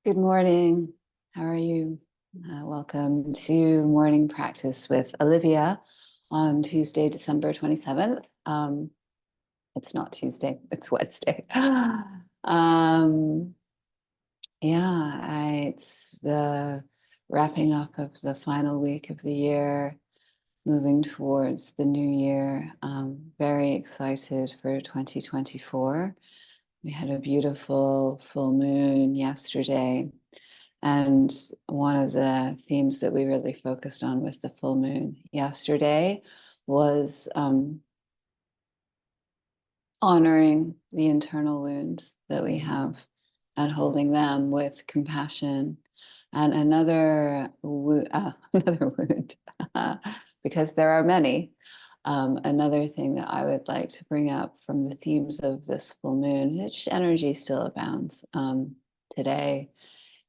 Good morning. How are you? Welcome to morning practice with Olivia on Tuesday, December 27th. It's not Tuesday, it's Wednesday. It's the wrapping up of the final week of the year, moving towards the new year. Very excited for 2024. We had a beautiful full moon yesterday. And one of the themes that we really focused on with the full moon yesterday was honoring the internal wounds that we have and holding them with compassion. And another wound, because there are many. Another thing that I would like to bring up from the themes of this full moon, which energy still abounds today,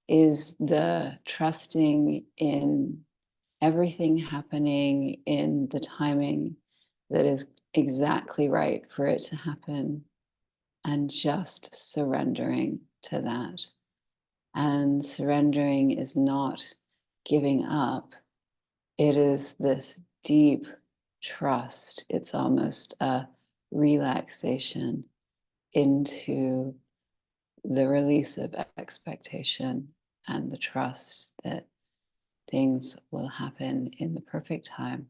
is the trusting in everything happening in the timing that is exactly right for it to happen, and just surrendering to that. And surrendering is not giving up, it is this deep trust. It's almost a relaxation into the release of expectation and the trust that things will happen in the perfect time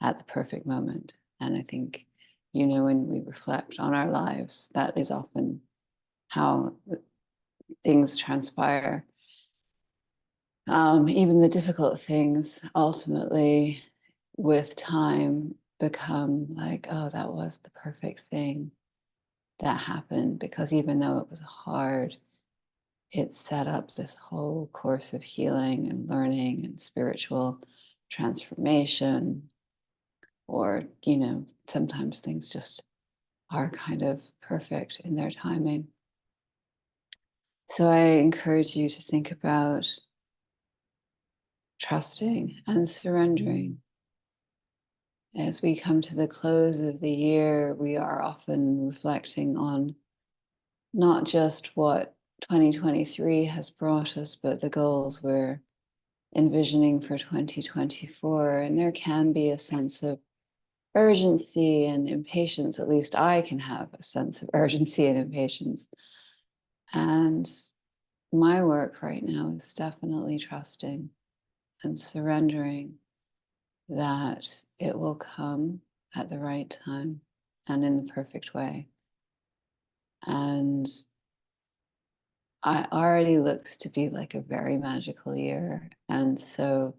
at the perfect moment. And I think, when we reflect on our lives, that is often how things transpire. Even the difficult things ultimately, with time, become like, oh, that was the perfect thing that happened, because even though it was hard, it set up this whole course of healing and learning and spiritual transformation. Or, sometimes things just are kind of perfect in their timing. So I encourage you to think about trusting and surrendering. As we come to the close of the year, we are often reflecting on not just what 2023 has brought us, but the goals we're envisioning for 2024. And there can be a sense of urgency and impatience. At least I can have a sense of urgency and impatience. And my work right now is definitely trusting and surrendering that it will come at the right time and in the perfect way. And it already looks to be like a very magical year. And so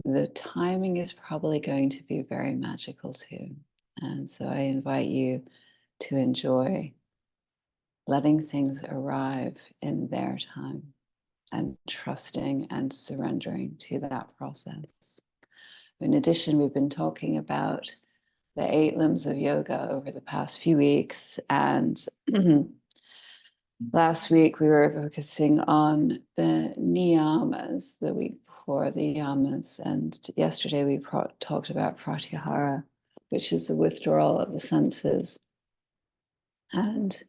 the timing is probably going to be very magical too. And so I invite you to enjoy letting things arrive in their time and trusting and surrendering to that process. In addition, we've been talking about the 8 limbs of yoga over the past few weeks. And last week we were focusing on the niyamas, the week before the yamas. And yesterday we talked about pratyahara, which is the withdrawal of the senses. And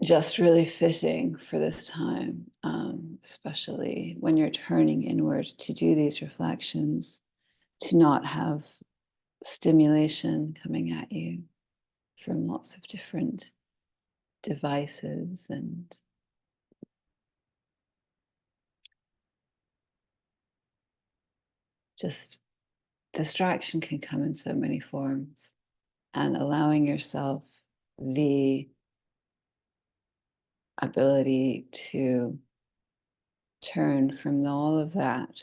just really fitting for this time, especially when you're turning inward to do these reflections, to not have stimulation coming at you from lots of different devices. And just distraction can come in so many forms, and allowing yourself the ability to turn from all of that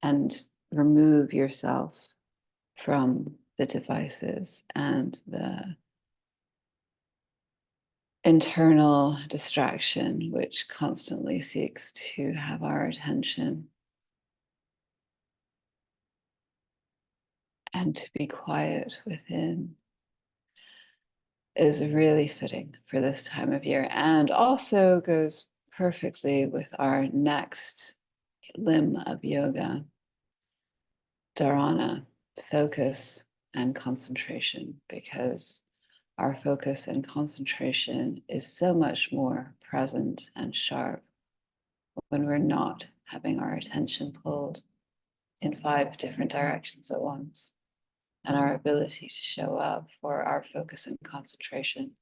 and remove yourself from the devices and the internal distraction, which constantly seeks to have our attention, and to be quiet within, is really fitting for this time of year, and also goes perfectly with our next limb of yoga, dharana, focus and concentration, because our focus and concentration is so much more present and sharp when we're not having our attention pulled in 5 different directions at once. And our ability to show up for our focus and concentration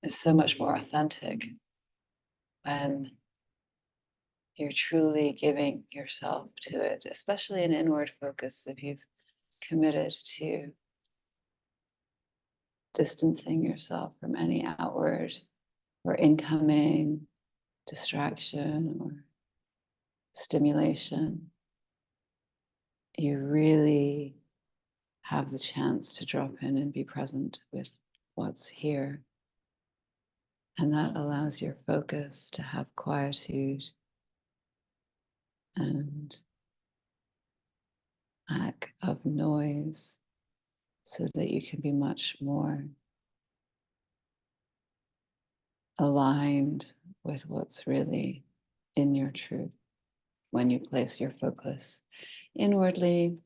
is so much more authentic when you're truly giving yourself to it, especially an inward focus if you've committed to distancing yourself from any outward or incoming distraction or stimulation. You really have the chance to drop in and be present with what's here. And that allows your focus to have quietude and lack of noise so that you can be much more aligned with what's really in your truth when you place your focus inwardly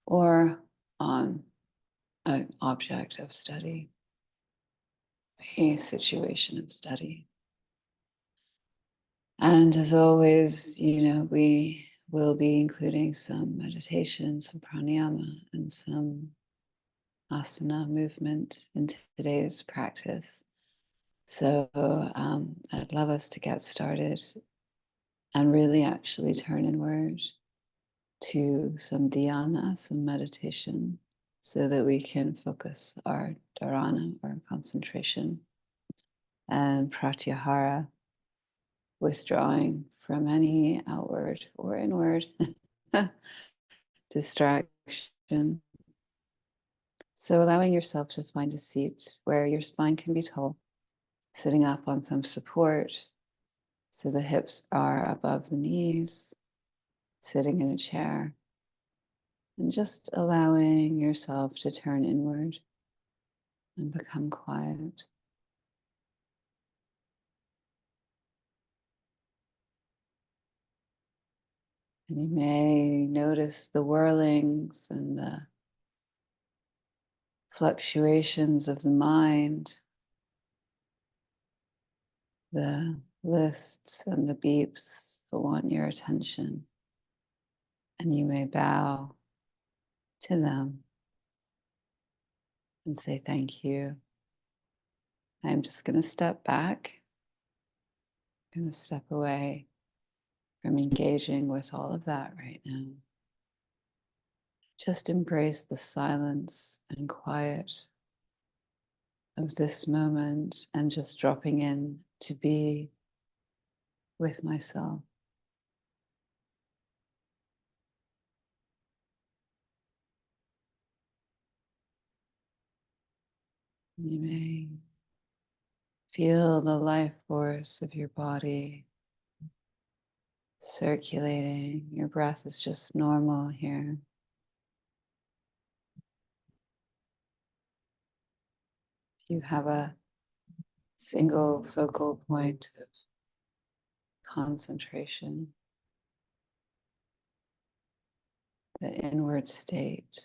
or on an object of study, a situation of study. And as always, we will be including some meditation, some pranayama, and some asana movement in today's practice. So I'd love us to get started and really actually turn inward to some dhyana, some meditation, so that we can focus our dharana, our concentration, and pratyahara, withdrawing from any outward or inward distraction. So allowing yourself to find a seat where your spine can be tall, sitting up on some support so the hips are above the knees, sitting in a chair, and just allowing yourself to turn inward and become quiet. And you may notice the whirlings and the fluctuations of the mind, the lists and the beeps that want your attention. And you may bow to them and say, thank you. I'm just going to step back, I'm going to step away from engaging with all of that right now. Just embrace the silence and quiet of this moment and just dropping in to be with myself. You may feel the life force of your body circulating. Your breath is just normal here. You have a single focal point of concentration, the inward state,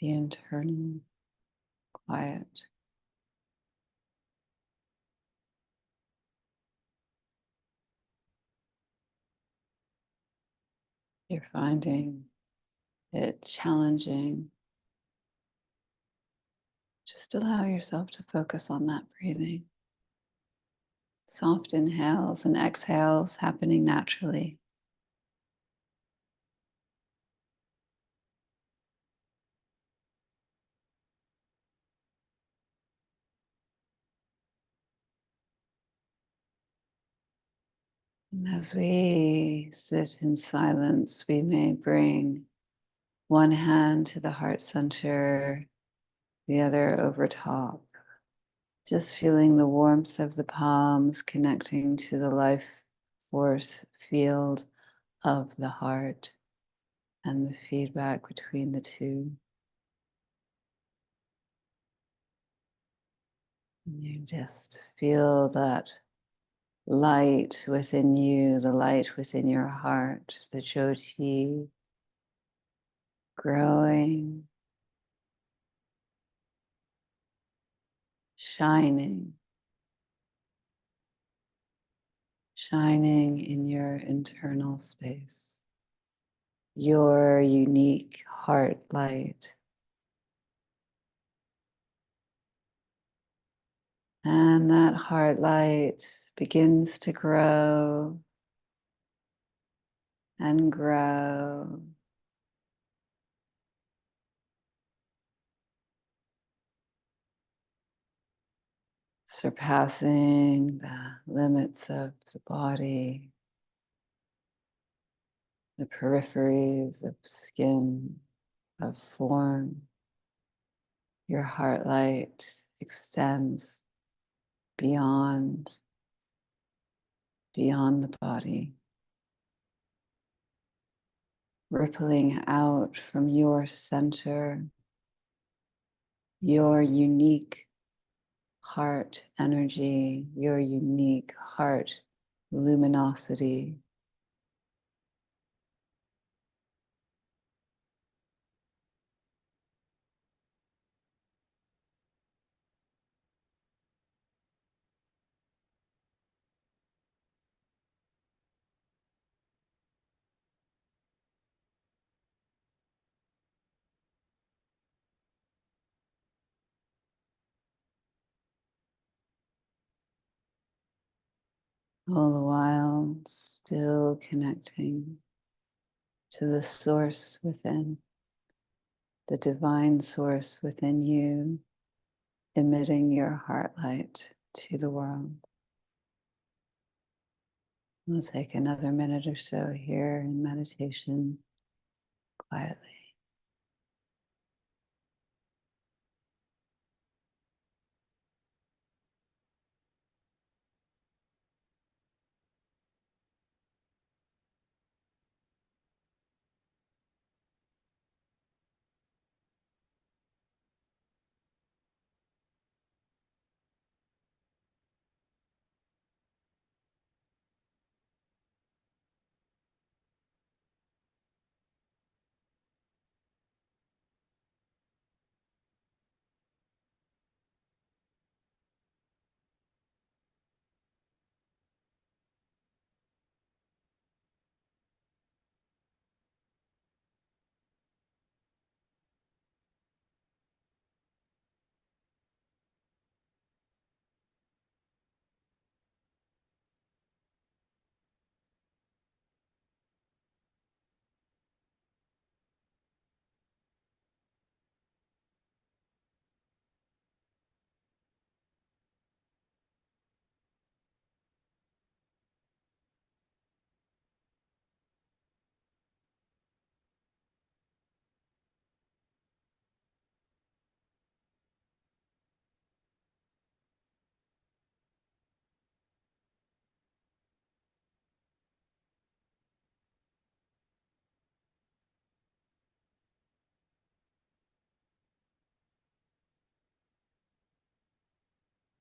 the internal quiet. You're finding it challenging. Just allow yourself to focus on that breathing. Soft inhales and exhales happening naturally. And as we sit in silence, we may bring one hand to the heart center, the other over top. Just feeling the warmth of the palms connecting to the life force field of the heart and the feedback between the two. You just feel that light within you, the light within your heart, the Jyoti growing shining in your internal space, your unique heart light. And that heart light begins to grow and grow. Surpassing the limits of the body, the peripheries of skin, of form. Your heart light extends beyond the body, rippling out from your center, your unique heart energy, your unique heart luminosity. All the while still connecting to the source within, the divine source within you, emitting your heart light to the world. We'll take another minute or so here in meditation quietly.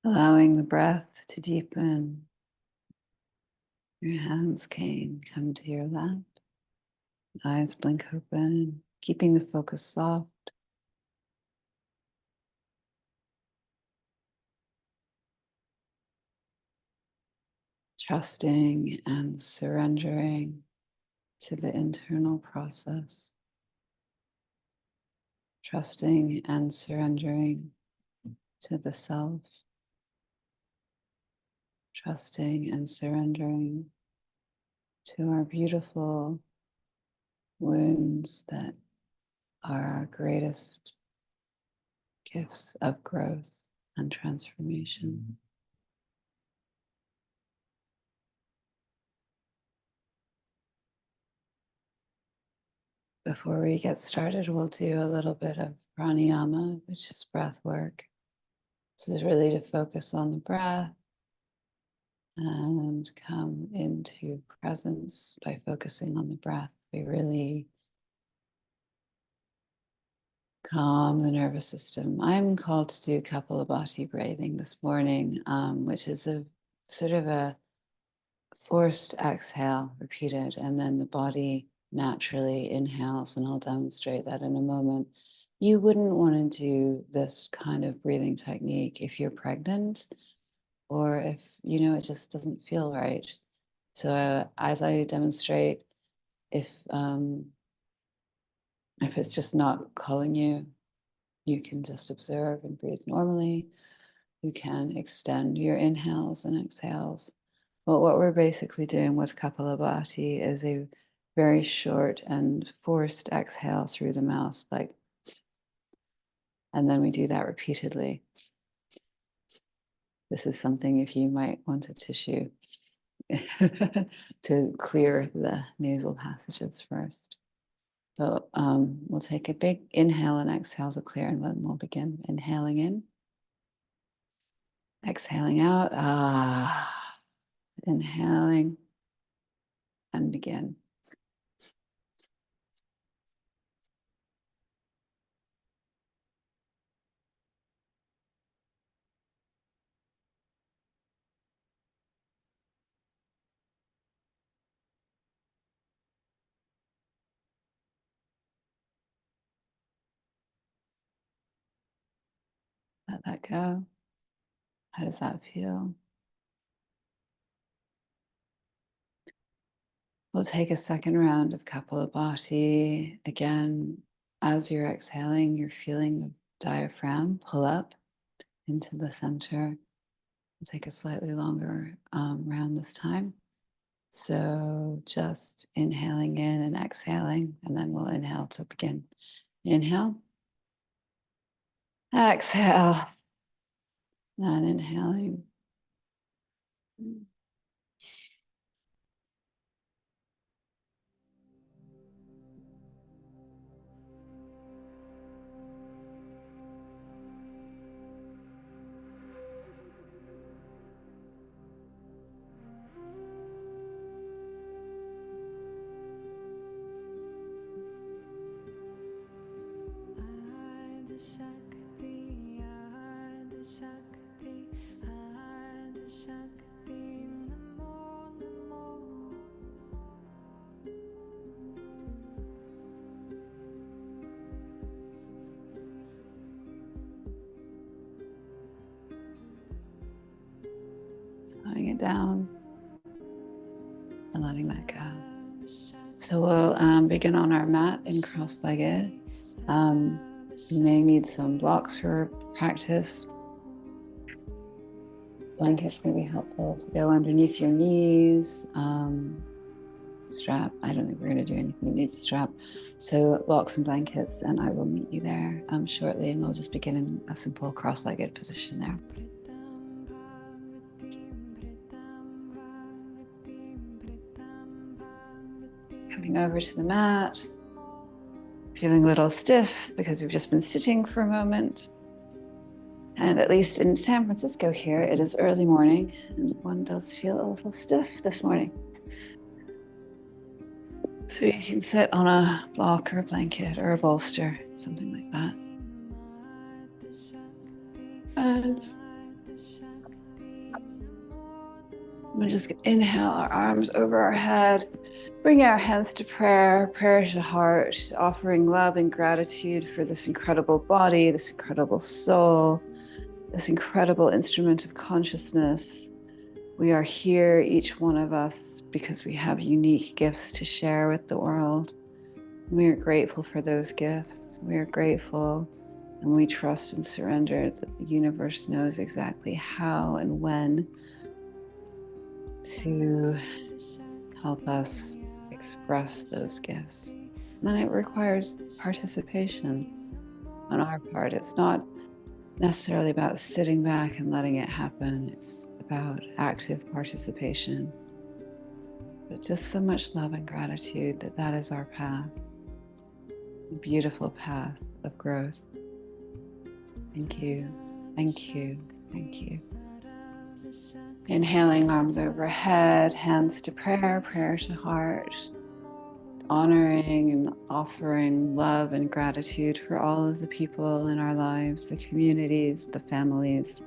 Allowing the breath to deepen. Your hands can come to your lap. Eyes blink open, keeping the focus soft. Trusting and surrendering to the internal process. Trusting and surrendering to the self. Trusting and surrendering to our beautiful wounds that are our greatest gifts of growth and transformation. Before we get started, we'll do a little bit of pranayama, which is breath work. This is really to focus on the breath and come into presence by focusing on the breath. We really calm the nervous system. I'm called to do Kapalabhati breathing this morning, which is a sort of a forced exhale repeated, and then the body naturally inhales, and I'll demonstrate that in a moment. You wouldn't want to do this kind of breathing technique if you're pregnant or if, it just doesn't feel right. So as I demonstrate, if it's just not calling you, you can just observe and breathe normally. You can extend your inhales and exhales. But what we're basically doing with Kapalabhati is a very short and forced exhale through the mouth, and then we do that repeatedly. This is something if you might want a tissue to clear the nasal passages first. But we'll take a big inhale and exhale to clear, and then we'll begin inhaling in, exhaling out, inhaling, and begin. Let that go. How does that feel? We'll take a second round of Kapalabhati. Again, as you're exhaling, you're feeling the diaphragm pull up into the center. We'll take a slightly longer round this time. So just inhaling in and exhaling, and then we'll inhale to begin. Inhale, exhale, and inhaling. Slowing it down and letting that go. So we'll begin on our mat in cross-legged. You may need some blocks for practice. Blankets may be helpful to go underneath your knees. Strap. I don't think we're going to do anything that needs a strap. So blocks and blankets, and I will meet you there shortly, and we'll just begin in a simple cross-legged position there. Coming over to the mat, feeling a little stiff because we've just been sitting for a moment. And at least in San Francisco here, it is early morning, and one does feel a little stiff this morning. So you can sit on a block or a blanket or a bolster, something like that. And we'll just inhale our arms over our head, bring our hands to prayer, prayer to heart, offering love and gratitude for this incredible body, this incredible soul, this incredible instrument of consciousness. We are here, each one of us, because we have unique gifts to share with the world. We are grateful for those gifts. We are grateful, and we trust and surrender that the universe knows exactly how and when to help us express those gifts. And it requires participation on our part. It's not necessarily about sitting back and letting it happen. It's about active participation. But just so much love and gratitude that that is our path, a beautiful path of growth. Thank you, thank you, thank you. Inhaling, arms overhead, hands to prayer, prayer to heart, honoring and offering love and gratitude for all of the people in our lives, the communities, the families,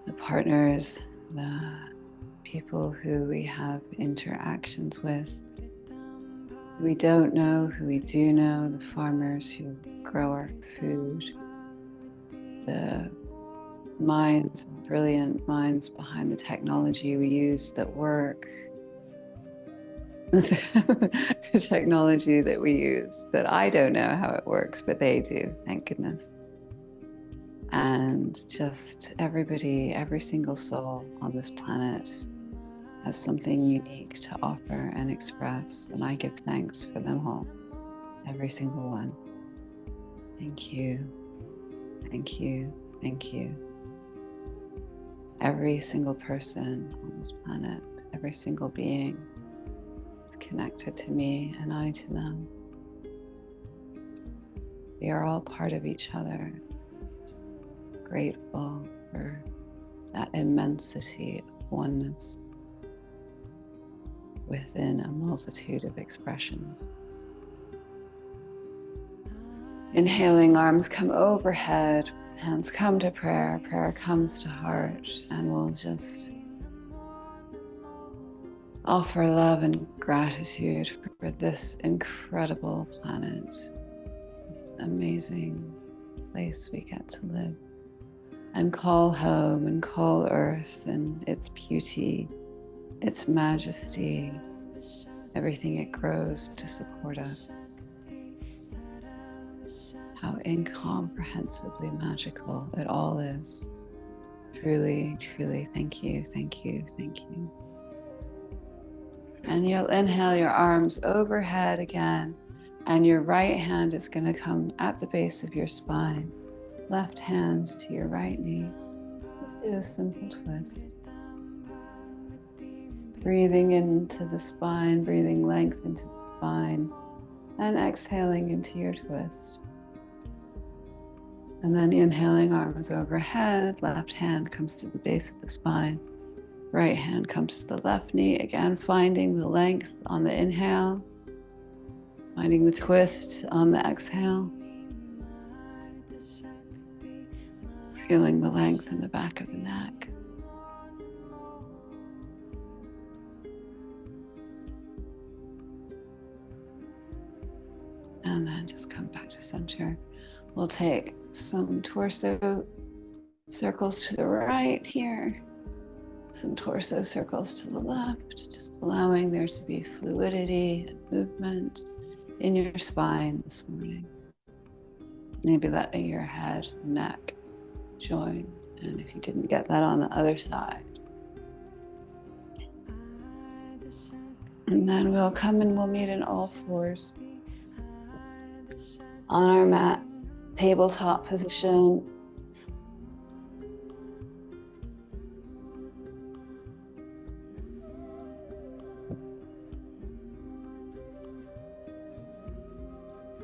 the partners, the people who we have interactions with. who we don't know, who we do know, the farmers who grow our food, the minds, brilliant minds behind the technology we use that work, the technology that we use that I don't know how it works, but they do, thank goodness. And just everybody, every single soul on this planet has something unique to offer and express, and I give thanks for them all, every single one. Thank you, thank you, thank you. Every single person on this planet, every single being is connected to me and I to them. We are all part of each other. Grateful for that immensity of oneness within a multitude of expressions. Inhaling, arms come overhead, hands come to prayer, prayer comes to heart, and we'll just offer love and gratitude for this incredible planet, this amazing place we get to live, and call home and call Earth and its beauty, its majesty, everything it grows to support us. How incomprehensibly magical it all is. Truly, truly, thank you, thank you, thank you. And you'll inhale your arms overhead again, and your right hand is going to come at the base of your spine. Left hand to your right knee. Just do a simple twist. Breathing into the spine, breathing length into the spine, and exhaling into your twist. And then inhaling, arms overhead, left hand comes to the base of the spine, right hand comes to the left knee, again finding the length on the inhale, finding the twist on the exhale, feeling the length in the back of the neck. And then just come back to center. We'll take some torso circles to the right here, some torso circles to the left, just allowing there to be fluidity and movement in your spine this morning. Maybe letting your head, neck join, and if you didn't get that on the other side. And then we'll come and we'll meet in all fours on our mat, tabletop position.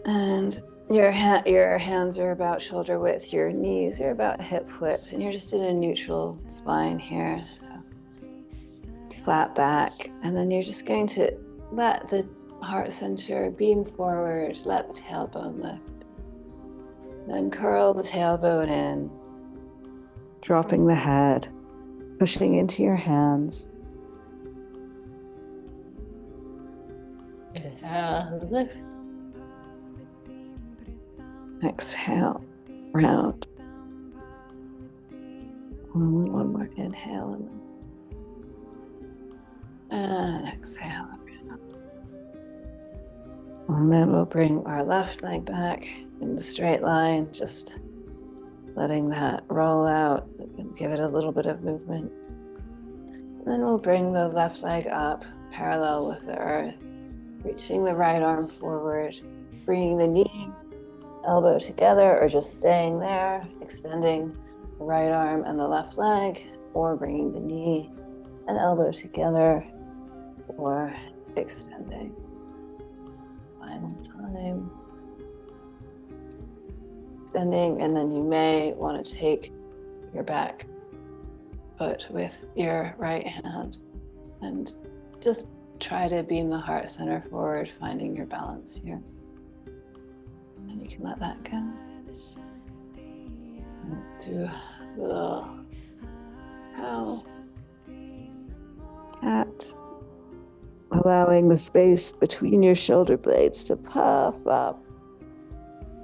And your hands are about shoulder width, your knees are about hip width, and you're just in a neutral spine here. So flat back, and then you're just going to let the heart center beam forward, let the tailbone lift. Then curl the tailbone in, dropping the head, pushing into your hands. Inhale, lift. Exhale, round. And one more inhale, and exhale, round. And then we'll bring our left leg back in the straight line, just letting that roll out and give it a little bit of movement. And then we'll bring the left leg up parallel with the earth, reaching the right arm forward, bringing the knee, elbow together, or just staying there, extending the right arm and the left leg, or bringing the knee and elbow together, or extending. Final time. Extending, and then you may want to take your back foot with your right hand and just try to beam the heart center forward, finding your balance here. And you can let that go. Do a little cow, cat, allowing the space between your shoulder blades to puff up.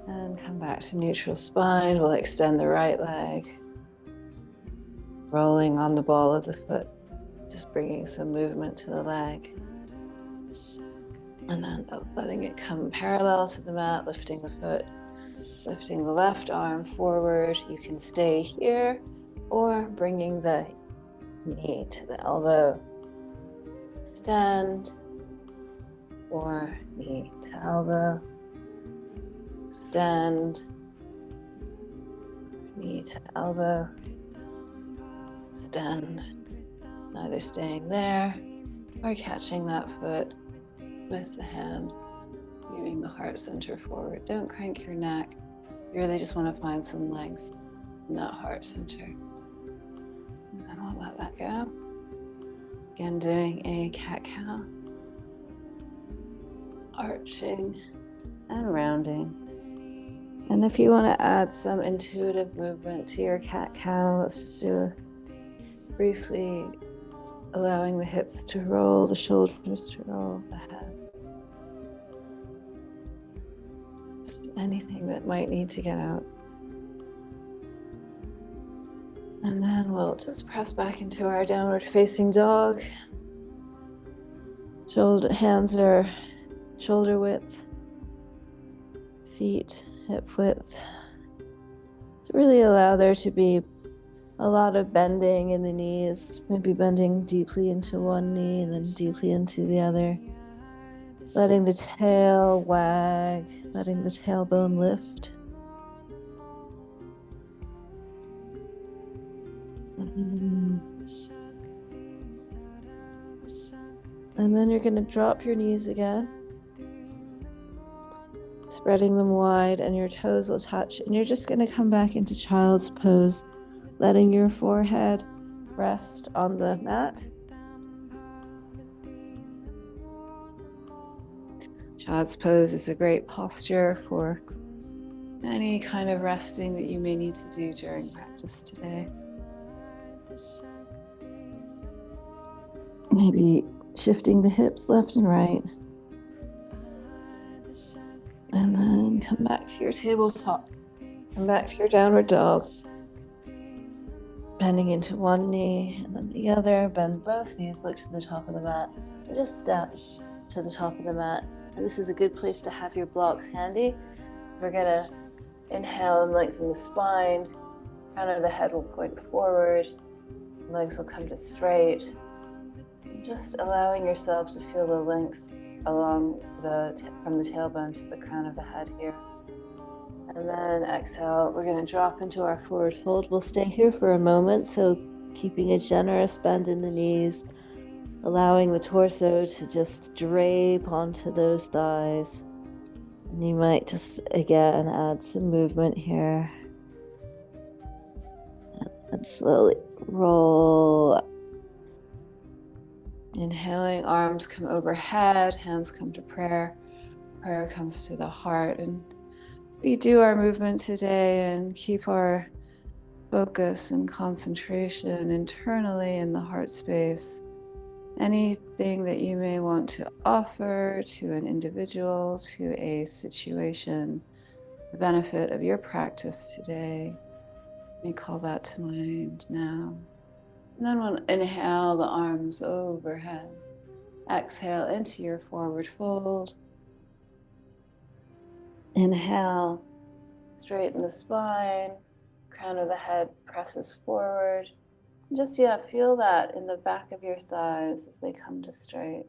And come back to neutral spine. We'll extend the right leg, rolling on the ball of the foot, just bringing some movement to the leg. And then letting it come parallel to the mat, lifting the foot, lifting the left arm forward. You can stay here or bringing the knee to the elbow. Stand or knee to elbow. Stand, knee to elbow. Stand, either staying there or catching that foot with the hand, moving the heart center forward. Don't crank your neck. You really just want to find some length in that heart center. And then we'll let that go. Again, doing a cat-cow. Arching and rounding. And if you want to add some intuitive movement to your cat-cow, let's just do a briefly allowing the hips to roll, the shoulders to roll, the head. Just anything that might need to get out. And then we'll just press back into our downward facing dog. Hands are shoulder width, feet hip width. To really allow there to be a lot of bending in the knees, maybe bending deeply into one knee and then deeply into the other. Letting the tail wag, letting the tailbone lift. And then you're going to drop your knees again, spreading them wide, and your toes will touch. And you're just going to come back into child's pose, letting your forehead rest on the mat. Child's pose is a great posture for any kind of resting that you may need to do during practice today. Maybe shifting the hips left and right. And then come back to your tabletop. Come back to your downward dog. Bending into one knee and then the other. Bend both knees, look to the top of the mat. And just step to the top of the mat. And this is a good place to have your blocks handy. We're gonna inhale and lengthen the spine. Crown of the head will point forward. Legs will come to straight. Just allowing yourself to feel the length along from the tailbone to the crown of the head here. And then exhale, we're going to drop into our forward fold. We'll stay here for a moment, so keeping a generous bend in the knees, allowing the torso to just drape onto those thighs. And you might just, again, add some movement here. And slowly roll up. Inhaling, arms come overhead, hands come to prayer. Prayer comes to the heart. And we do our movement today and keep our focus and concentration internally in the heart space. Anything that you may want to offer to an individual, to a situation, the benefit of your practice today, let me call that to mind now. And then we'll inhale the arms overhead. Exhale into your forward fold. Inhale, straighten the spine, crown of the head presses forward. Just feel that in the back of your thighs as they come to straight.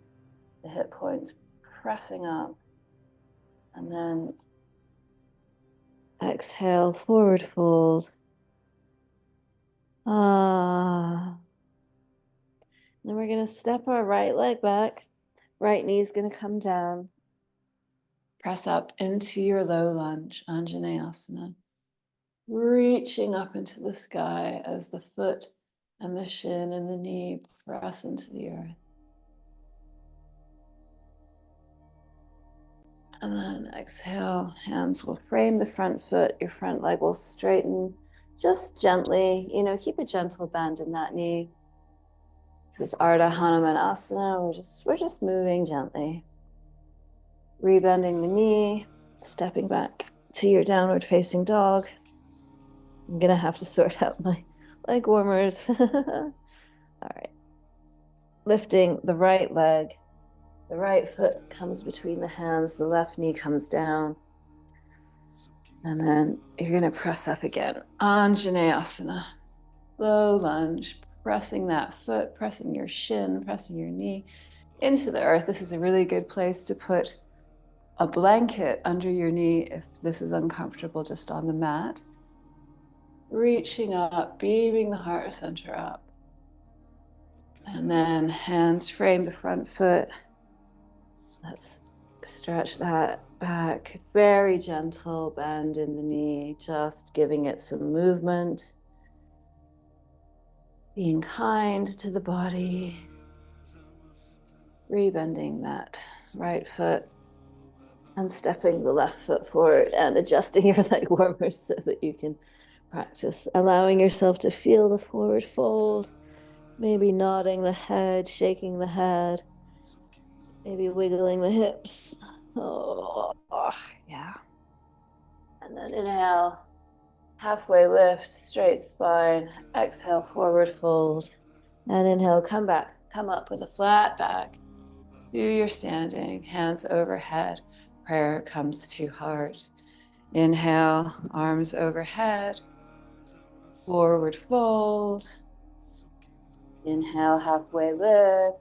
The hip points pressing up. And then exhale, forward fold. Then we're going to step our right leg back. Right knee is going to come down. Press up into your low lunge, Anjaneyasana. Reaching up into the sky as the foot and the shin and the knee press into the earth. And then exhale, hands will frame the front foot. Your front leg will straighten just gently. Keep a gentle bend in that knee. This is Ardha Hanumanasana. We're just moving gently, rebending the knee, stepping back to your downward facing dog. I'm gonna have to sort out my leg warmers. All right. Lifting the right leg, the right foot comes between the hands, the left knee comes down. And then you're gonna press up again. Anjaneyasana. Low lunge, pressing that foot, pressing your shin, pressing your knee into the earth. This is a really good place to put a blanket under your knee if this is uncomfortable, just on the mat. Reaching up, beaming the heart center up. And then hands frame the front foot. Let's stretch that back. Very gentle bend in the knee, just giving it some movement. Being kind to the body. Rebending that right foot and stepping the left foot forward and adjusting your leg warmers so that you can practice allowing yourself to feel the forward fold, maybe nodding the head, shaking the head, maybe wiggling the hips. Oh, yeah. And then inhale, halfway lift, straight spine. Exhale, forward fold. And inhale, come back, come up with a flat back. Do your standing, hands overhead. Prayer comes to heart. Inhale, arms overhead. Forward fold. Inhale, halfway lift.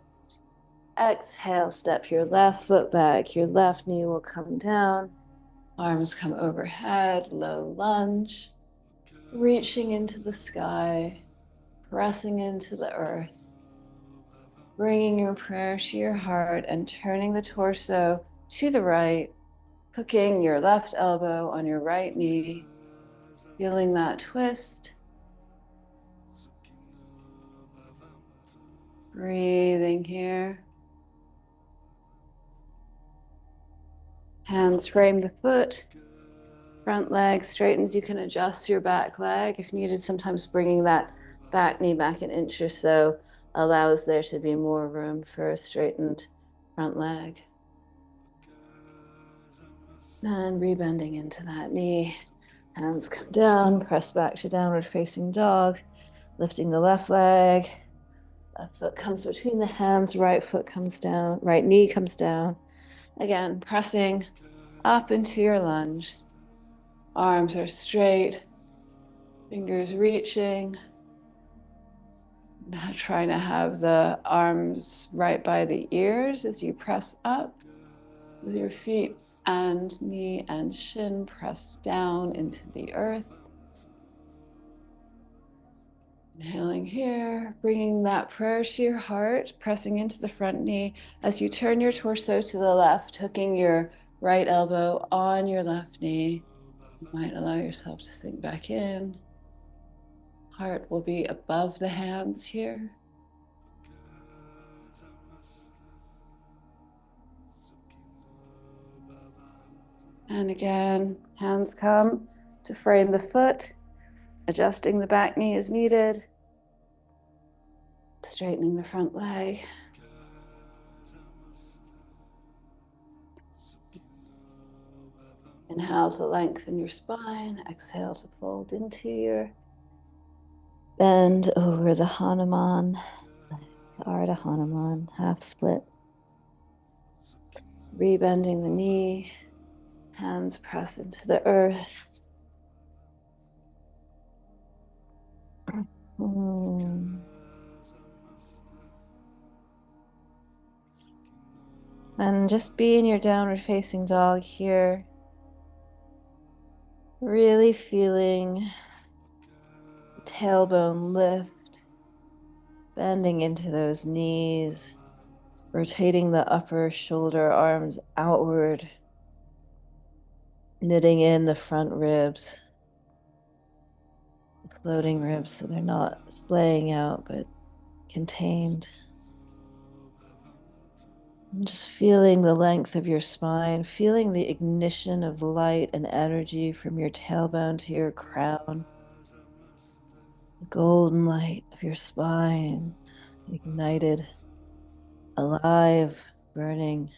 Exhale, step your left foot back. Your left knee will come down. Arms come overhead, low lunge. Reaching into the sky, pressing into the earth. Bringing your prayer to your heart and turning the torso to the right, hooking your left elbow on your right knee, feeling that twist. Breathing here. Hands frame the foot. Front leg straightens. You can adjust your back leg if needed. Sometimes bringing that back knee back an inch or so allows there to be more room for a straightened front leg. And rebending into that knee. Hands come down, press back to downward facing dog. Lifting the left leg. Left foot comes between the hands, right foot comes down, right knee comes down. Again, pressing up into your lunge. Arms are straight, fingers reaching. Now trying to have the arms right by the ears as you press up with your feet and knee and shin press down into the earth. Inhaling here, bringing that prayer to your heart, pressing into the front knee as you turn your torso to the left, hooking your right elbow on your left knee. You might allow yourself to sink back in. Heart will be above the hands here. And again, hands come to frame the foot, adjusting the back knee as needed, straightening the front leg. Inhale to lengthen your spine, exhale to fold into your bend over the Hanuman, Ardha Hanuman, half split. Rebending the knee, hands press into the earth. And just be in your downward facing dog here. Really feeling the tailbone lift, bending into those knees, rotating the upper shoulder arms outward, knitting in the front ribs, the floating ribs so they're not splaying out but contained. And just feeling the length of your spine, feeling the ignition of light and energy from your tailbone to your crown, the golden light of your spine. ignited, alive, burning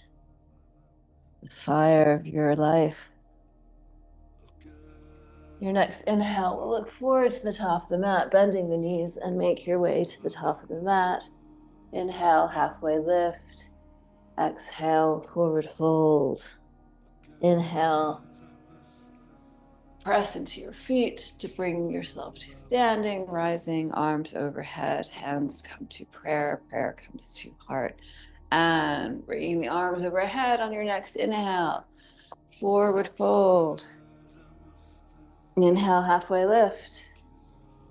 the fire of your life. Your next inhale will look forward to the top of the mat, bending the knees, and make your way to the top of the mat. Inhale, halfway lift. Exhale, forward fold. Inhale, press into your feet to bring yourself to standing, rising, arms overhead, hands come to prayer, prayer comes to heart. And bringing the arms overhead on your next inhale, forward fold. Inhale, halfway lift.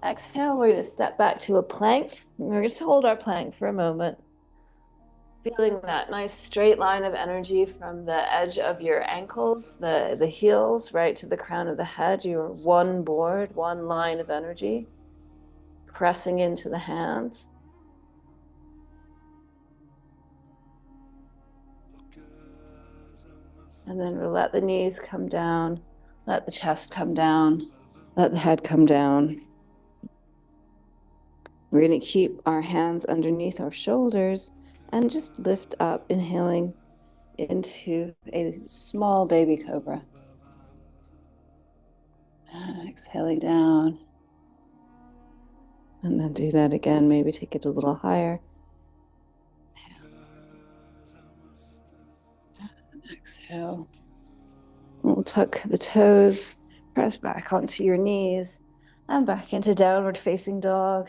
Exhale, we're going to step back to a plank. We're going to hold our plank for a moment. Feeling that nice straight line of energy from the edge of your ankles, the heels, right to the crown of the head. You're one board, one line of energy, pressing into the hands. And then we'll let the knees come down, let the chest come down, let the head come down. We're going to keep our hands underneath our shoulders and just lift up, inhaling into a small baby cobra. And exhaling down. And then do that again, maybe take it a little higher. And exhale. We'll tuck the toes, press back onto your knees, and back into downward facing dog.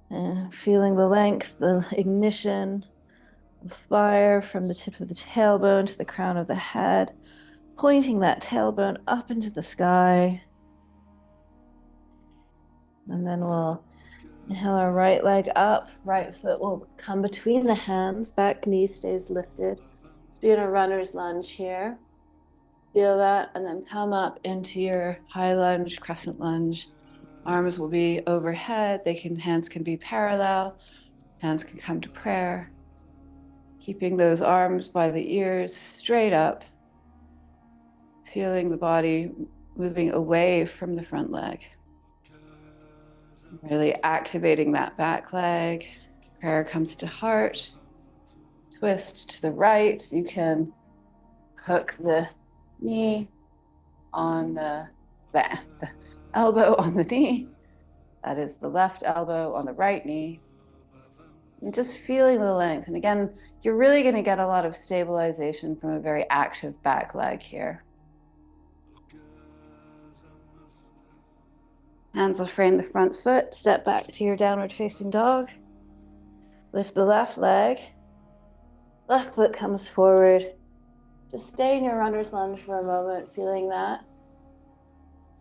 And feeling the length, the ignition, the fire from the tip of the tailbone to the crown of the head, pointing that tailbone up into the sky. And then we'll inhale our right leg up, right foot will come between the hands, back knee stays lifted. Let's be in a runner's lunge here. Feel that, and then come up into your high lunge, crescent lunge. Arms will be overhead. Hands can be parallel. Hands can come to prayer. Keeping those arms by the ears straight up. Feeling the body moving away from the front leg. Really activating that back leg. Prayer comes to heart. Twist to the right. You can hook the knee on the elbow on the knee. That is the left elbow on the right knee. And just feeling the length. And again, you're really going to get a lot of stabilization from a very active back leg here. Hands will frame the front foot. Step back to your downward facing dog. Lift the left leg. Left foot comes forward. Just stay in your runner's lunge for a moment, feeling that.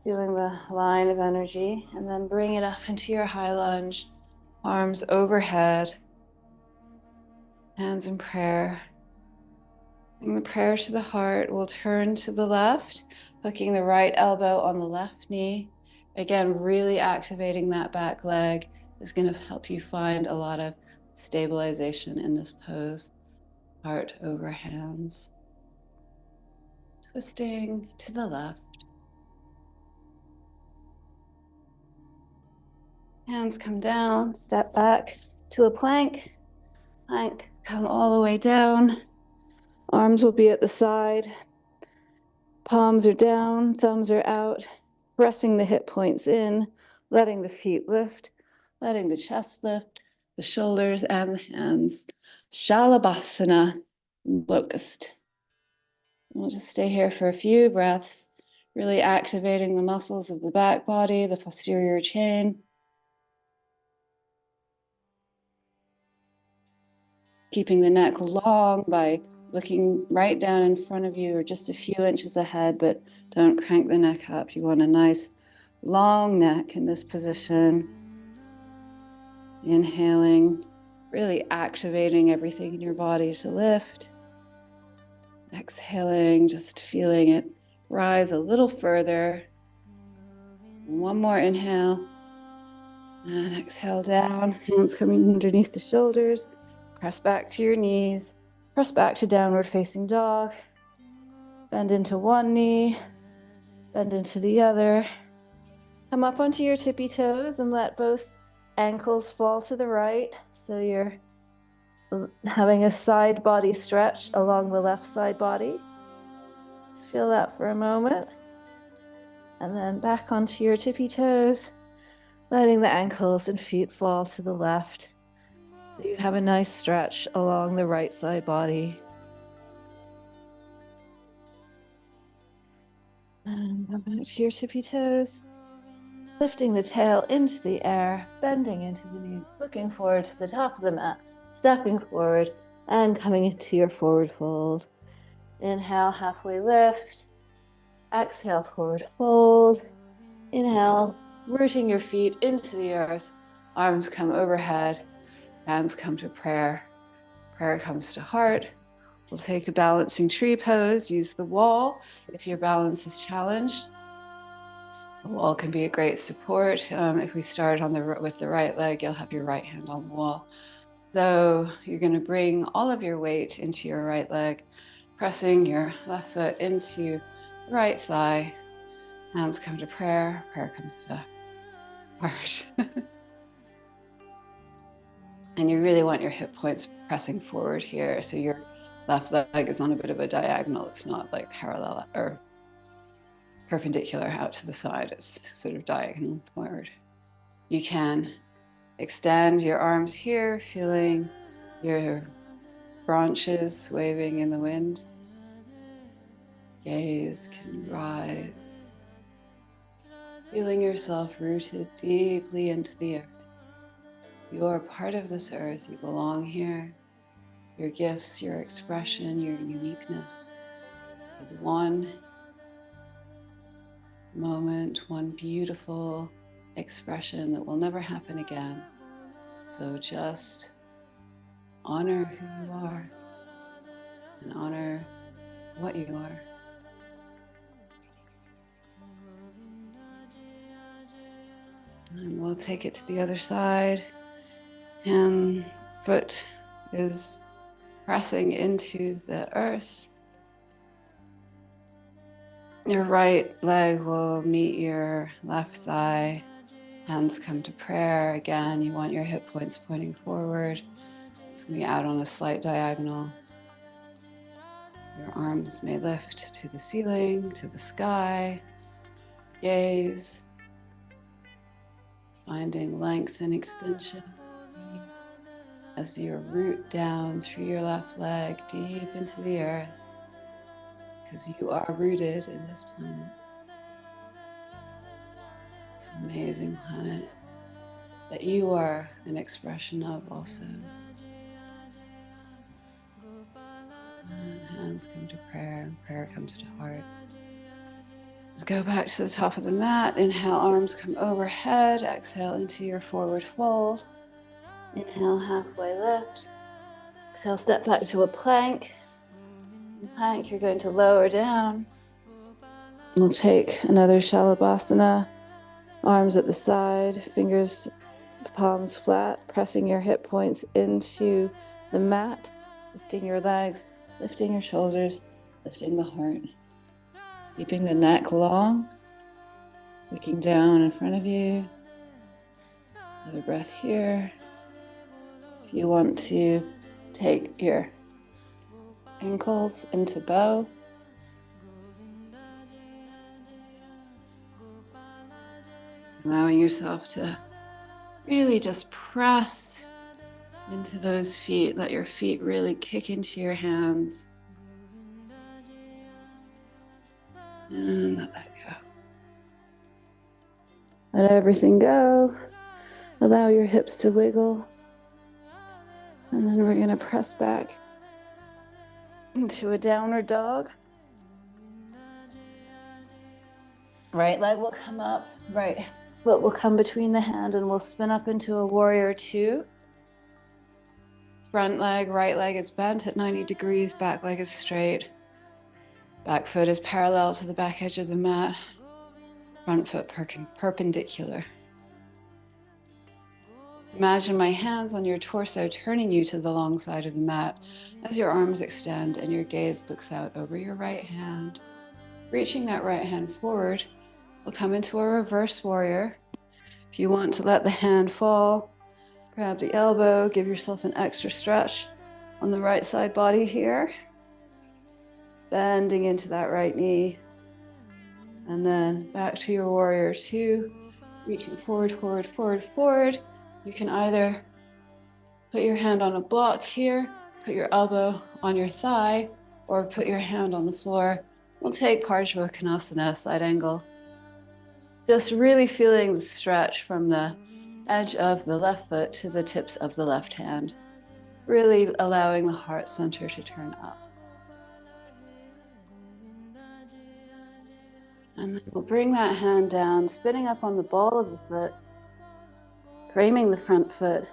Feeling the line of energy, and then bring it up into your high lunge. Arms overhead. Hands in prayer. Bring the prayer to the heart. We'll turn to the left, hooking the right elbow on the left knee. Again, really activating that back leg is going to help you find a lot of stabilization in this pose. Heart over hands. Twisting to the left. Hands come down, step back to a plank. Plank, come all the way down. Arms will be at the side. Palms are down, thumbs are out. Pressing the hip points in, letting the feet lift, letting the chest lift, the shoulders and the hands. Shalabhasana, locust. We'll just stay here for a few breaths, really activating the muscles of the back body, the posterior chain. Keeping the neck long by looking right down in front of you or just a few inches ahead, but don't crank the neck up. You want a nice long neck in this position. Inhaling, really activating everything in your body to lift. Exhaling, just feeling it rise a little further. One more inhale. And exhale down, hands coming underneath the shoulders. Press back to your knees. Press back to downward facing dog. Bend into one knee. Bend into the other. Come up onto your tippy toes and let both ankles fall to the right, so you're having a side body stretch along the left side body. Just feel that for a moment. And then back onto your tippy toes, letting the ankles and feet fall to the left. You have a nice stretch along the right side body. And come back to your tippy toes. Lifting the tail into the air, bending into the knees, looking forward to the top of the mat, stepping forward and coming into your forward fold. Inhale, halfway lift. Exhale, forward fold. Inhale, rooting your feet into the earth. Arms come overhead, hands come to prayer. Prayer comes to heart. We'll take a balancing tree pose, use the wall if your balance is challenged. The wall can be a great support. If we start with the right leg, you'll have your right hand on the wall. So you're going to bring all of your weight into your right leg, pressing your left foot into the right thigh. Hands come to prayer, prayer comes to heart. And you really want your hip points pressing forward here. So your left leg is on a bit of a diagonal. It's not like parallel or perpendicular out to the side. It's sort of diagonal forward. You can extend your arms here, feeling your branches waving in the wind. Gaze can rise. Feeling yourself rooted deeply into the earth. You are part of this earth. You belong here. Your gifts, your expression, your uniqueness is one moment, one beautiful expression that will never happen again. So just honor who you are and honor what you are. And we'll take it to the other side. And foot is pressing into the earth. Your right leg will meet your left thigh. Hands come to prayer. Again, you want your hip points pointing forward. It's going to be out on a slight diagonal. Your arms may lift to the ceiling, to the sky. Gaze. Finding length and extension as you root down through your left leg deep into the earth, because you are rooted in this planet. This amazing planet that you are an expression of also. And hands come to prayer, and prayer comes to heart. Let's go back to the top of the mat. Inhale, arms come overhead. Exhale into your forward fold. Inhale, halfway lift. Exhale, step back to a plank. In plank, you're going to lower down. We'll take another Shalabhasana. Arms at the side, fingers, palms flat, pressing your hip points into the mat, lifting your legs, lifting your shoulders, lifting the heart. Keeping the neck long, looking down in front of you. Another breath here. If you want to take your ankles into bow. Allowing yourself to really just press into those feet. Let your feet really kick into your hands. And let that go. Let everything go. Allow your hips to wiggle. And then we're going to press back into a downward dog. Right leg will come up. Right foot will come between the hand and we'll spin up into a warrior two. Front leg, right leg is bent at 90 degrees. Back leg is straight. Back foot is parallel to the back edge of the mat. Front foot perpendicular. Imagine my hands on your torso turning you to the long side of the mat as your arms extend and your gaze looks out over your right hand. Reaching that right hand forward, we'll come into a reverse warrior. If you want to let the hand fall, grab the elbow, give yourself an extra stretch on the right side body here. Bending into that right knee. And then back to your warrior two, reaching forward, forward, forward, forward. You can either put your hand on a block here, put your elbow on your thigh, or put your hand on the floor. We'll take Parsvakonasana, side angle. Just really feeling the stretch from the edge of the left foot to the tips of the left hand. Really allowing the heart center to turn up. And then we'll bring that hand down, spinning up on the ball of the foot, framing the front foot,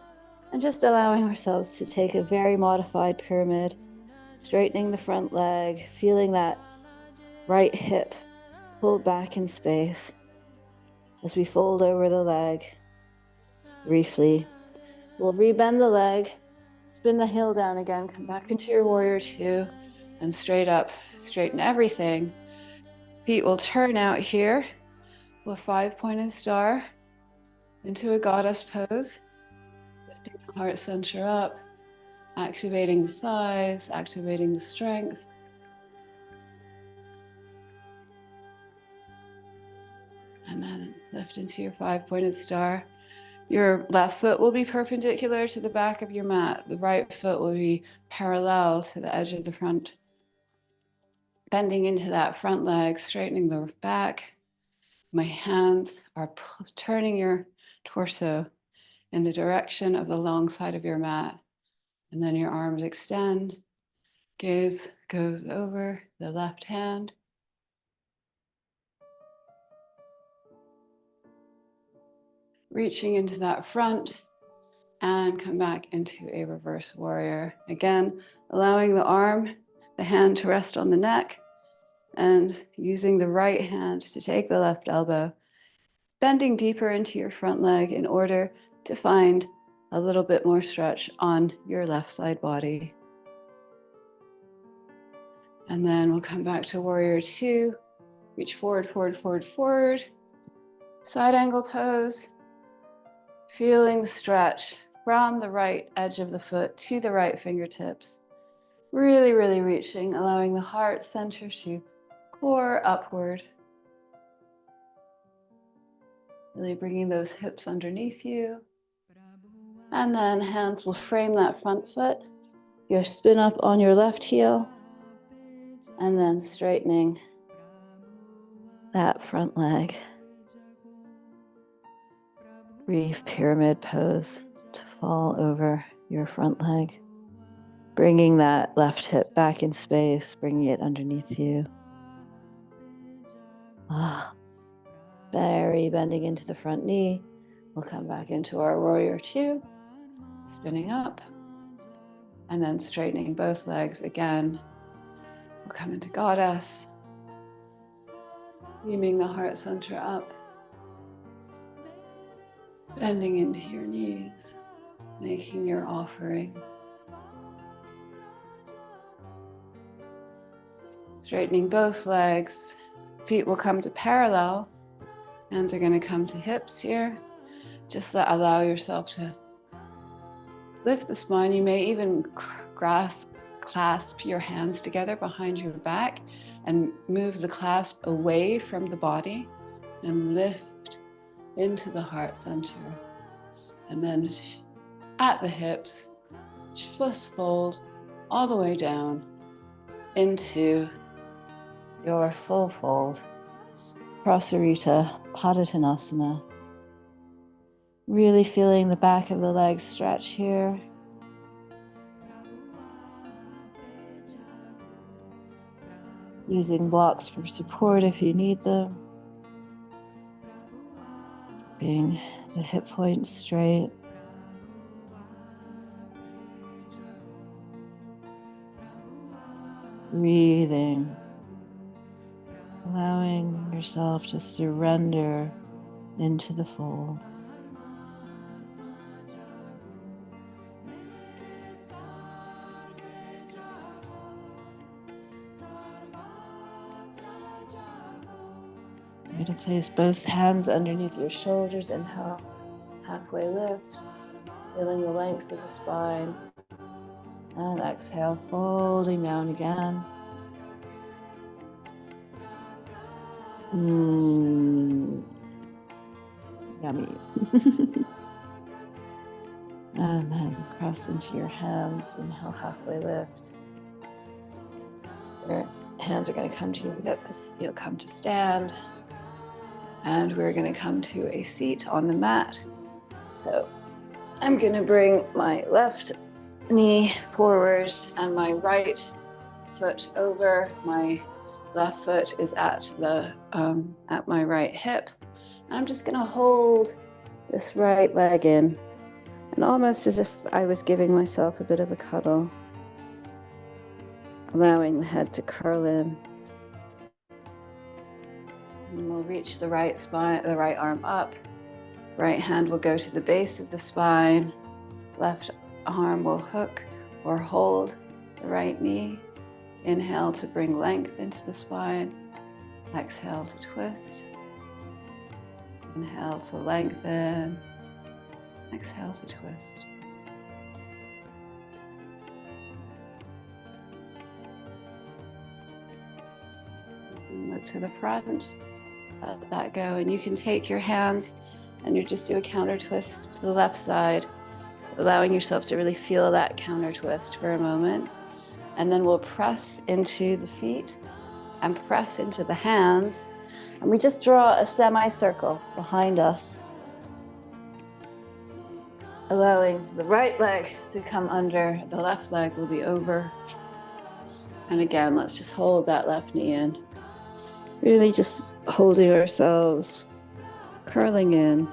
and just allowing ourselves to take a very modified pyramid, straightening the front leg, feeling that right hip pulled back in space as we fold over the leg briefly. We'll rebend the leg, spin the heel down again, come back into your warrior two, and straight up, straighten everything. Feet will turn out here, a 5-pointed star into a goddess pose. Lifting the heart center up, activating the thighs, activating the strength. And then lift into your 5-pointed star. Your left foot will be perpendicular to the back of your mat. The right foot will be parallel to the edge of the front. Bending into that front leg, straightening the back. My hands are turning your torso in the direction of the long side of your mat. And then your arms extend. Gaze goes over the left hand. Reaching into that front and come back into a reverse warrior. Again, allowing the hand to rest on the neck and using the right hand to take the left elbow, bending deeper into your front leg in order to find a little bit more stretch on your left side body. And then we'll come back to warrior two, reach forward, forward, forward, forward, side angle pose, feeling the stretch from the right edge of the foot to the right fingertips. Really, really reaching, allowing the heart center to core upward. Really bringing those hips underneath you. And then hands will frame that front foot. Your spin up on your left heel. And then straightening that front leg. Brief pyramid pose to fall over your front leg. Bringing that left hip back in space, bringing it underneath you. Very bending into the front knee. We'll come back into our warrior two, spinning up, and then straightening both legs again. We'll come into goddess, beaming the heart center up, bending into your knees, making your offering. Straightening both legs, feet will come to parallel. Hands are going to come to hips here. Just allow yourself to lift the spine. You may even clasp your hands together behind your back and move the clasp away from the body and lift into the heart center. And then at the hips, just fold all the way down into your full fold. Prasarita Padottanasana. Really feeling the back of the legs stretch here. Using blocks for support if you need them. Keeping the hip points straight. Breathing. Allowing yourself to surrender into the fold. Try to place both hands underneath your shoulders. Inhale, halfway lift, feeling the length of the spine. And exhale, folding down again. Yummy. And then cross into your hands. Inhale, halfway lift. Your hands are going to come to your hips. You'll come to stand. And we're going to come to a seat on the mat. So I'm going to bring my left knee forward and my right foot over. My left foot is at my right hip. And I'm just going to hold this right leg in. And almost as if I was giving myself a bit of a cuddle, allowing the head to curl in. And we'll reach the right arm up. Right hand will go to the base of the spine. Left arm will hook or hold the right knee. Inhale to bring length into the spine. Exhale to twist. Inhale to lengthen. Exhale to twist. And look to the front. Let that go. And you can take your hands and you just do a counter twist to the left side, allowing yourself to really feel that counter twist for a moment. And then we'll press into the feet and press into the hands. And we just draw a semicircle behind us, allowing the right leg to come under, the left leg will be over. And again, let's just hold that left knee in. Really just holding ourselves, curling in.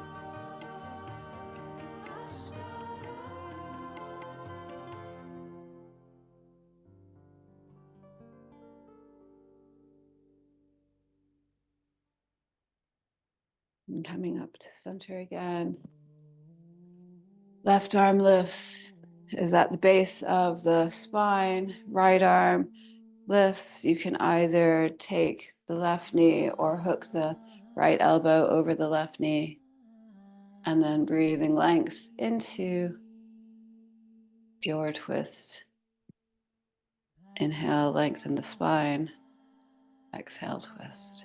And coming up to center again. Left arm lifts, is at the base of the spine. Right arm lifts. You can either take the left knee or hook the right elbow over the left knee. And then breathing length into your twist. Inhale, lengthen the spine. Exhale, twist.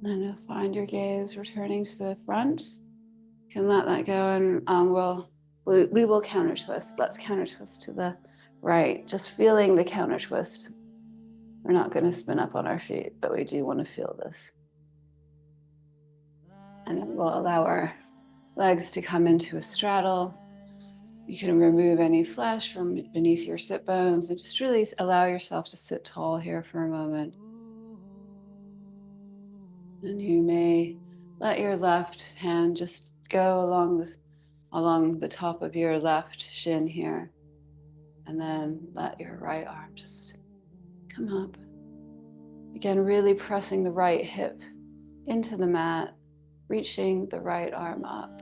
And you'll find your gaze returning to the front. You can let that go, and we will counter twist. Let's counter twist to the right. Just feeling the counter twist. We're not going to spin up on our feet, but we do want to feel this. And then we'll allow our legs to come into a straddle. You can remove any flesh from beneath your sit bones and just really allow yourself to sit tall here for a moment. And you may let your left hand just go along the top of your left shin here. And then let your right arm just come up. Again, really pressing the right hip into the mat, reaching the right arm up,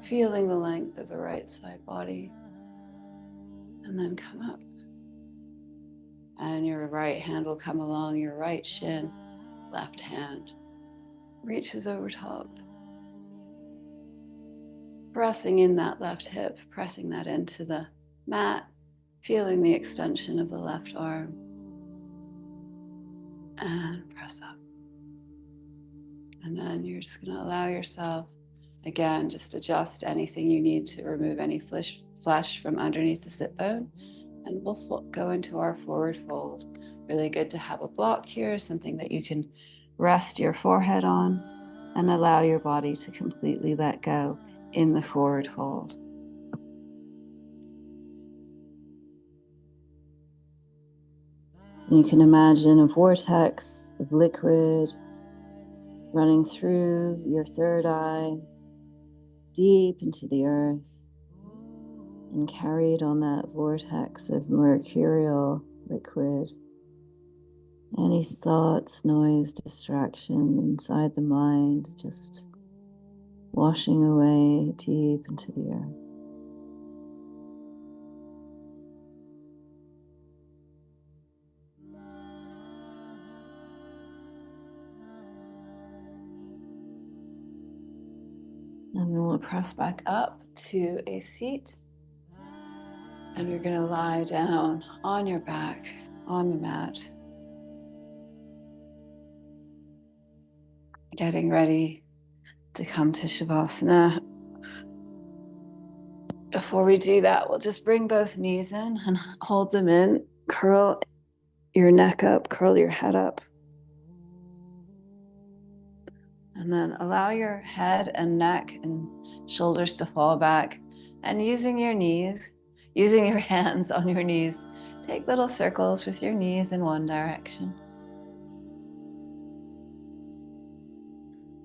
feeling the length of the right side body. And then come up. And your right hand will come along your right shin, left hand reaches over top. Pressing in that left hip, pressing that into the mat, feeling the extension of the left arm. And press up. And then you're just going to allow yourself, again, just adjust anything you need to remove any flesh from underneath the sit bone. And we'll go into our forward fold. Really good to have a block here, something that you can rest your forehead on and allow your body to completely let go in the forward fold. You can imagine a vortex of liquid running through your third eye, deep into the earth. and carried on that vortex of mercurial liquid. Any thoughts, noise, distraction inside the mind, just washing away deep into the earth. And then we'll press back up to a seat. And you're going to lie down on your back on the mat, getting ready to come to Shavasana. Before we do that, we'll just bring both knees in and hold them in. Curl your neck up, curl your head up. And then allow your head and neck and shoulders to fall back. And using your knees, using your hands on your knees, take little circles with your knees in one direction.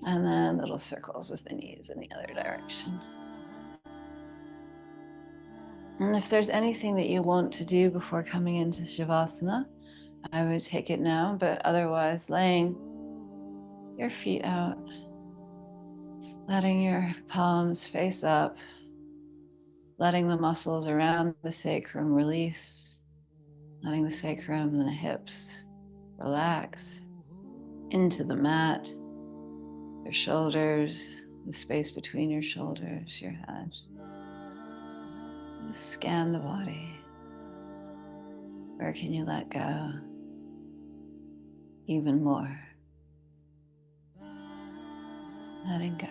And then little circles with the knees in the other direction. And if there's anything that you want to do before coming into Shavasana, I would take it now, but otherwise laying your feet out, letting your palms face up, letting the muscles around the sacrum release, letting the sacrum and the hips relax into the mat, your shoulders, the space between your shoulders, your head. Just scan the body. Where can you let go even more? Letting go.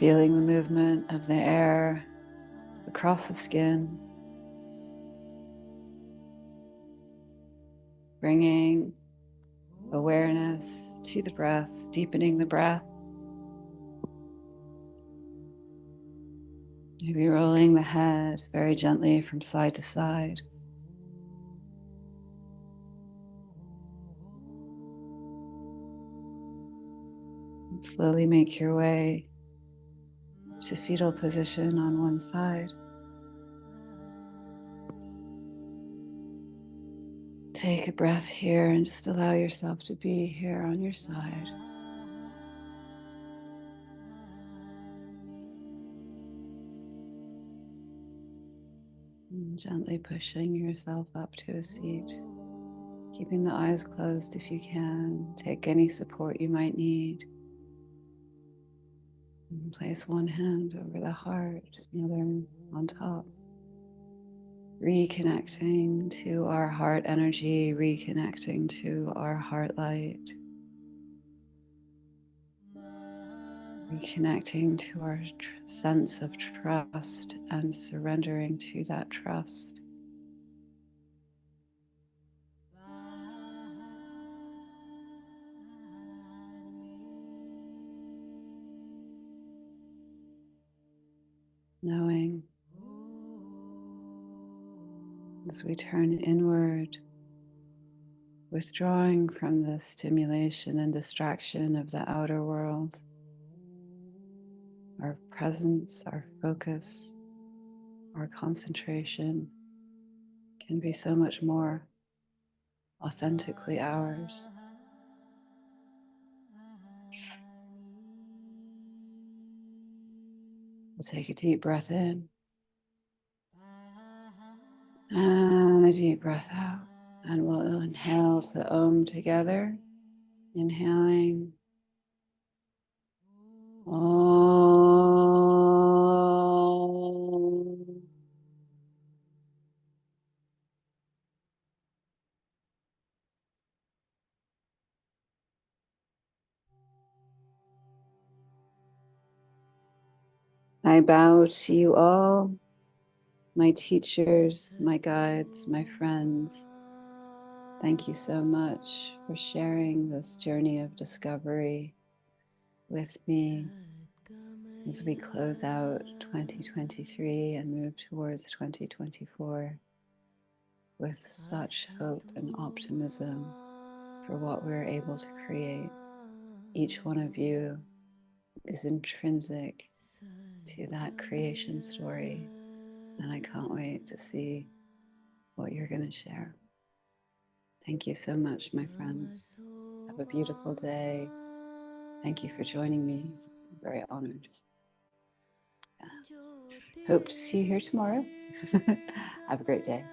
Feeling the movement of the air across the skin, bringing awareness to the breath, deepening the breath. Maybe rolling the head very gently from side to side. And slowly make your way to fetal position on one side. Take a breath here and just allow yourself to be here on your side. And gently pushing yourself up to a seat. Keeping the eyes closed if you can. Take any support you might need. And place one hand over the heart, another on top. Reconnecting to our heart energy, reconnecting to our heart light. Reconnecting to our sense of trust and surrendering to that trust. Knowing as we turn inward, withdrawing from the stimulation and distraction of the outer world. Our presence, our focus, our concentration can be so much more authentically ours. We'll take a deep breath in and a deep breath out. And we'll inhale to Om together. Inhaling. Om. I bow to you all, my teachers, my guides, my friends. Thank you so much for sharing this journey of discovery with me as we close out 2023 and move towards 2024 with such hope and optimism for what we're able to create. Each one of you is intrinsic to that creation story, and I can't wait to see what you're going to share. Thank you so much, my friends. Have a beautiful day. Thank you for joining me. I'm very honored. Hope to see you here tomorrow. Have a great day.